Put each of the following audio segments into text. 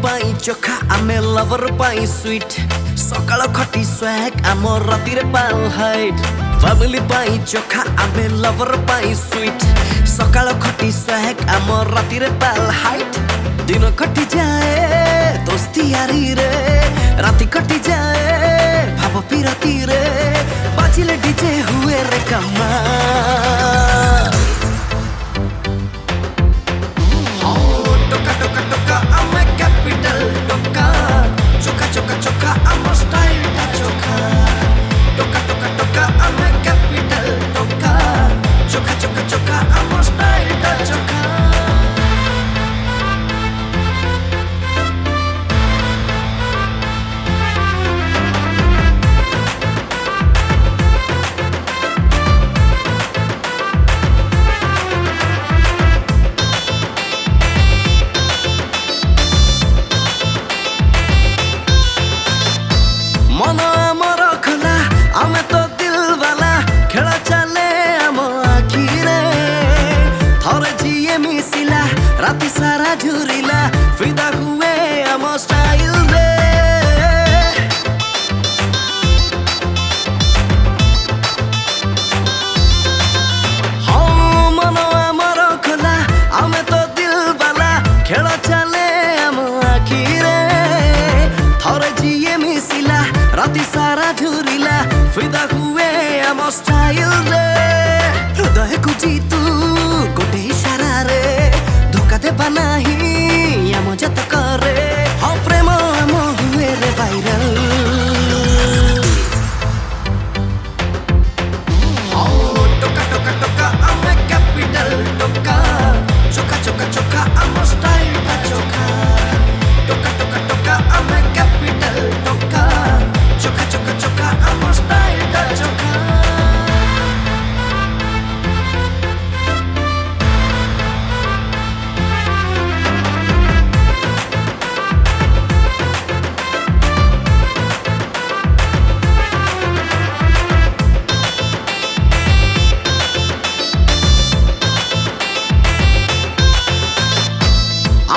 पाई चोखा आमे लवर पाई स्वीट सकाळ खटी स्वैग आम राति रे पाल हाइट फैमिली पाई चोखा आमे लवर पाई स्वीट सकाळ खटी स्वैग आम राति रे पाल हाइट दिन कटि जाए दोस्ती यारी रे राति कटि जाए भाव पिराती रे बाजिले डीजे हुए रे कमा टोका टोका टोका आमे कैपिटल टोका चोखा चोखा चोखा आम स्टाइल टा चोखा टोका टोका टोका आमे कैपिटल टोका चोखा चोखा चोखा आम स्टाइल टा चोखा मन आमर खोला आमे तो दिल वाला खेल चले आम आखि रे थरे जिए मिसिला राति सारा झुरिला फिदा हुए आम स्टाइल रे हाँ मन आमर खोला आमे तो दिल वाला खेल चले आम आखि रे थरे जिए मिसिला राति सारा झुरिला फिदा हुए आम स्टाइल रे हृदय को जीतू गोटे इशारा रे धोखा देबा नाही आम जत करे हाँ प्रेम आम हुए रे वायरल टोका टोका टोका आमे कैपिटल टोका चोखा चोखा चोखा आम स्टाइल टा चोखा टोका टोका टोका आमे कैपिटल टोका चोखा चोखा चोखा आम स्टाइल टा चोखा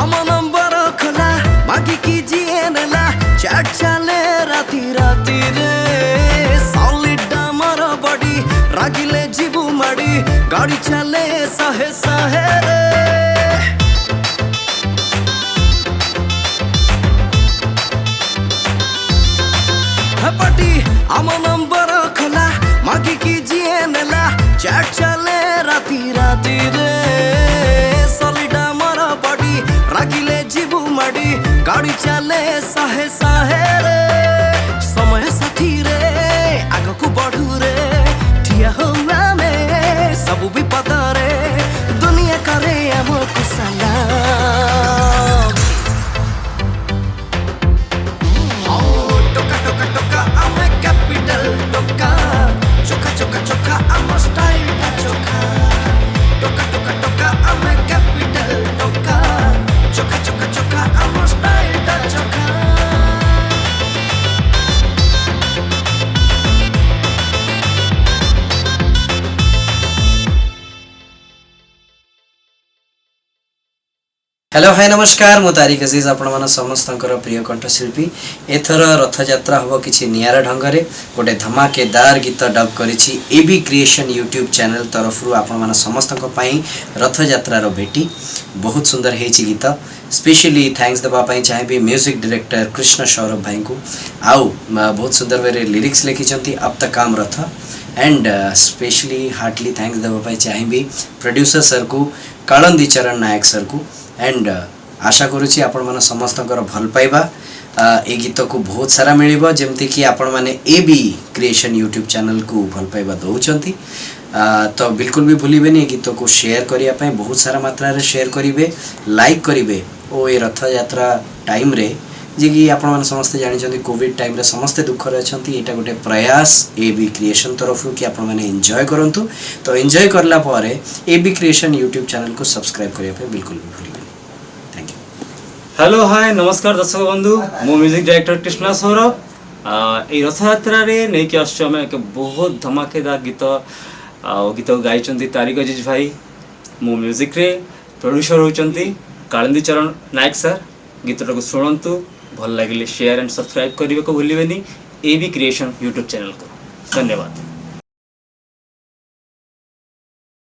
आम नंबर खोला मागी की जिए नेला चैट चले राति राति रे सॉलिड डामर बॉडी रागिले जीबू माड़ी गाड़ी चले सहे सहे रे हपटी आम नंबर खोला मागी की जिए नेला चैट चले राति राति रे सॉलिड डामर बॉडी रागिले जीबू माड़ी गाड़ी चले सहे सहे रे समय साथी रे आग को बढ़ू रे ठिया हुआ में सब विपद रे दुनिया करे आमको सलाम टोका टोका टोका आमे कैपिटल टोका चोखा चोखा चोखा आम स्टाइल टा चोखा टोका टोका टोका आमे कैपिटल टोका चोखा चोखा चोखा आम स्टाइल टा चोखा हेलो हाय नमस्कार मु तारिक अजीज आपण मन समस्तंकर प्रिय कंठशिल्पी एथर रथ यात्रा हबो किछि नियारा ढंगरे गोटे धमाकेदार गीत डब करिछि एबी क्रिएशन यूट्यूब चैनल तरफरु आपण मन समस्तंक पई रथ यात्रा रो भेटी बहुत सुंदर हेछि गीत स्पेशली थैंक्स दबा पई चाहेबी म्यूजिक डायरेक्टर कृष्ण सौरभ भाई को आउ बहुत सुंदर वेरे लिरिक्स लिखिछंती अब तक काम रथ एंड स्पेशली हार्टली थैंक्स दबा पई चाहेबी प्रोड्यूसर सर को कालंदी चरण नायक सर को एंड आशा करुच्ची आपण मन समस्तकर भल पाइबा ए गीत को बहुत सारा मिलिबो जेमति कि आपण माने एबी क्रिएशन यूट्यूब चैनल को भल पाइबा दउचंती तो बिल्कुल भी भूलिबेनी ए गीत को शेयर करिया पय बहुत सारा मात्रा रे शेयर करिवे लाइक करिवे ओ ए रथ यात्रा टाइम रे जे कि आपण मन समस्त जानि छथि कोविड टाइम रे समस्त दुख रे छथि एटा गोटे प्रयास एबी क्रिएशन तरफ कि आपण माने एन्जॉय करंतु तो एन्जॉय करला पारे एबी क्रिएशन यूट्यूब चैनल को सब्सक्राइब करिया पय बिल्कुल भी भूलिबेनी थैंक यू हेलो हाय नमस्कार दर्शक बंधु मो म्यूजिक डायरेक्टर कृष्ण सौरभ ए रथ यात्रा रे नै कि आछो हम एक बहुत धमाकेदार गीत गाइचंती तारिक अजीज भाई मो म्यूजिक रे प्रोड्यूसर होचंती कालिंदी चरण नायक सर गीतटा को शुणु भल लगे शेयर एंड सब्सक्राइब करने को भूलें A B creation YouTube channel को। धन्यवाद।